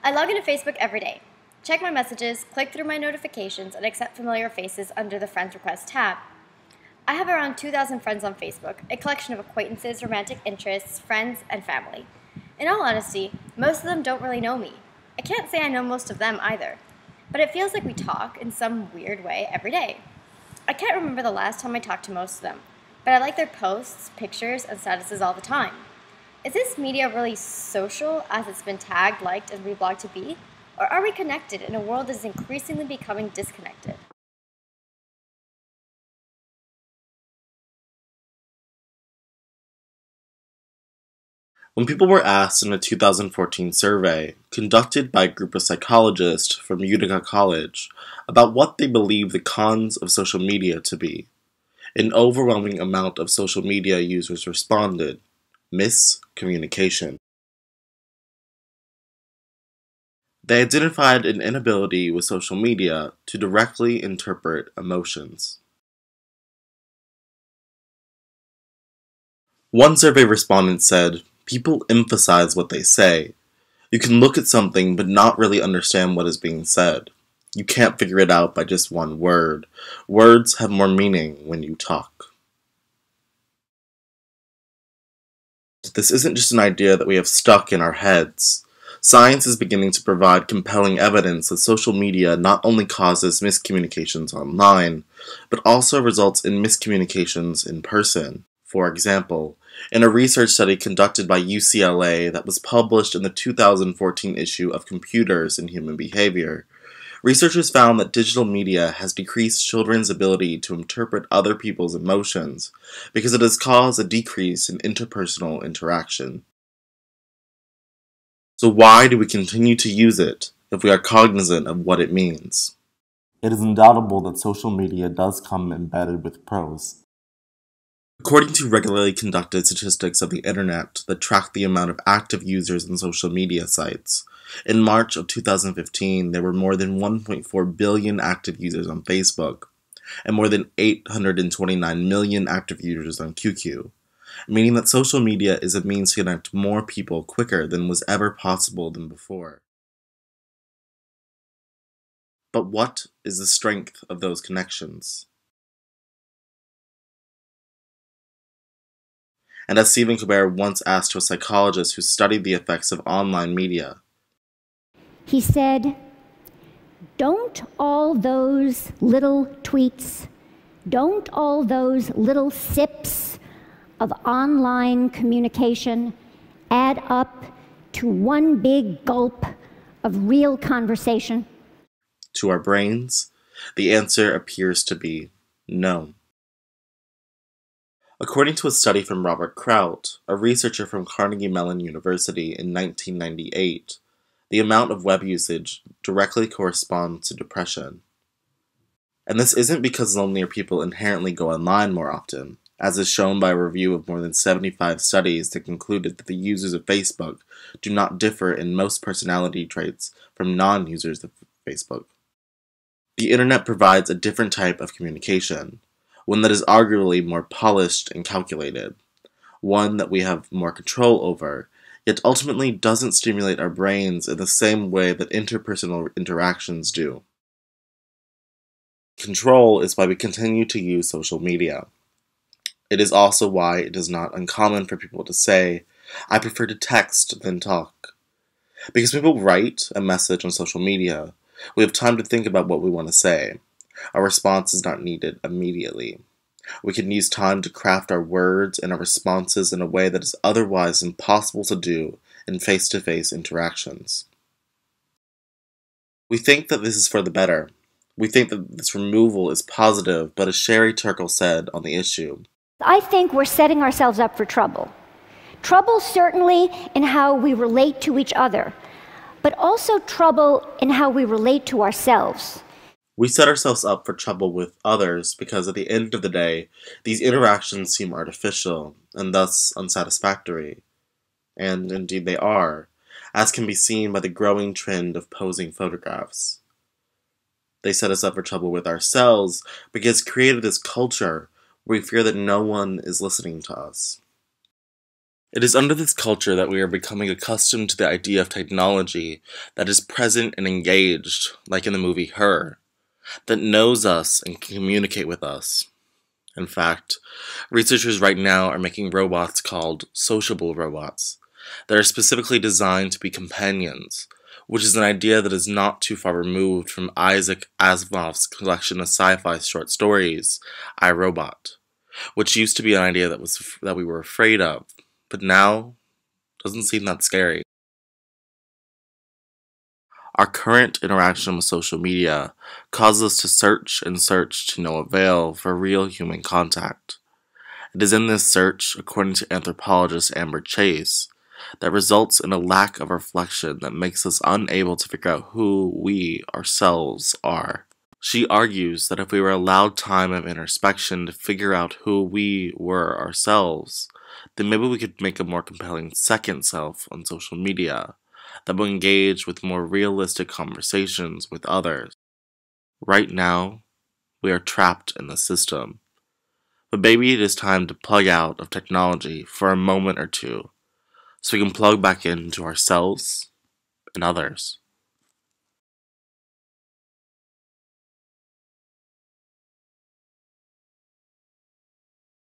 I log into Facebook every day, check my messages, click through my notifications, and accept familiar faces under the Friends Request tab. I have around 2,000 friends on Facebook, a collection of acquaintances, romantic interests, friends, and family. In all honesty, most of them don't really know me. I can't say I know most of them either, but it feels like we talk in some weird way every day. I can't remember the last time I talked to most of them, but I like their posts, pictures, and statuses all the time. Is this media really social as it's been tagged, liked, and reblogged to be? Or are we connected in a world that is increasingly becoming disconnected? When people were asked in a 2014 survey, conducted by a group of psychologists from Utica College, about what they believe the cons of social media to be, an overwhelming amount of social media users responded, miscommunication. They identified an inability with social media to directly interpret emotions. One survey respondent said, "People emphasize what they say. You can look at something but not really understand what is being said. You can't figure it out by just one word. Words have more meaning when you talk." This isn't just an idea that we have stuck in our heads. Science is beginning to provide compelling evidence that social media not only causes miscommunications online, but also results in miscommunications in person. For example, in a research study conducted by UCLA that was published in the 2014 issue of Computers and Human Behavior, researchers found that digital media has decreased children's ability to interpret other people's emotions because it has caused a decrease in interpersonal interaction. So why do we continue to use it if we are cognizant of what it means? It is undoubtable that social media does come embedded with pros. According to regularly conducted statistics of the Internet that track the amount of active users on social media sites, in March of 2015 there were more than 1.4 billion active users on Facebook, and more than 829 million active users on QQ, meaning that social media is a means to connect more people quicker than was ever possible than before. But what is the strength of those connections? And as Stephen Colbert once asked to a psychologist who studied the effects of online media, he said, "Don't all those little tweets, don't all those little sips of online communication add up to one big gulp of real conversation?" to our brains, the answer appears to be no. According to a study from Robert Kraut, a researcher from Carnegie Mellon University in 1998, the amount of web usage directly corresponds to depression. And this isn't because lonelier people inherently go online more often, as is shown by a review of more than 75 studies that concluded that the users of Facebook do not differ in most personality traits from non-users of Facebook. The internet provides a different type of communication, one that is arguably more polished and calculated, one that we have more control over, yet ultimately doesn't stimulate our brains in the same way that interpersonal interactions do. Control is why we continue to use social media. It is also why it is not uncommon for people to say, "I prefer to text than talk." Because people write a message on social media, we have time to think about what we want to say. Our response is not needed immediately. We can use time to craft our words and our responses in a way that is otherwise impossible to do in face-to-face interactions. We think that this is for the better. We think that this removal is positive, but as Sherry Turkle said on the issue, I think we're setting ourselves up for trouble. Trouble certainly in how we relate to each other, but also trouble in how we relate to ourselves. we set ourselves up for trouble with others because at the end of the day, these interactions seem artificial and thus unsatisfactory. And indeed they are, as can be seen by the growing trend of posing photographs. They set us up for trouble with ourselves because created this culture where we fear that no one is listening to us. It is under this culture that we are becoming accustomed to the idea of technology that is present and engaged, like in the movie Her, that knows us and can communicate with us. In fact, researchers right now are making robots called sociable robots that are specifically designed to be companions, which is an idea that is not too far removed from Isaac Asimov's collection of sci-fi short stories, I, Robot, which used to be an idea that we were afraid of, but now doesn't seem that scary. Our current interaction with social media causes us to search and search to no avail for real human contact. It is in this search, according to anthropologist Amber Chase, that results in a lack of reflection that makes us unable to figure out who we ourselves are. She argues that if we were allowed time of introspection to figure out who we were ourselves, then maybe we could make a more compelling second self on social media that will engage with more realistic conversations with others. Right now, we are trapped in the system. But maybe it is time to plug out of technology for a moment or two, so we can plug back into ourselves and others.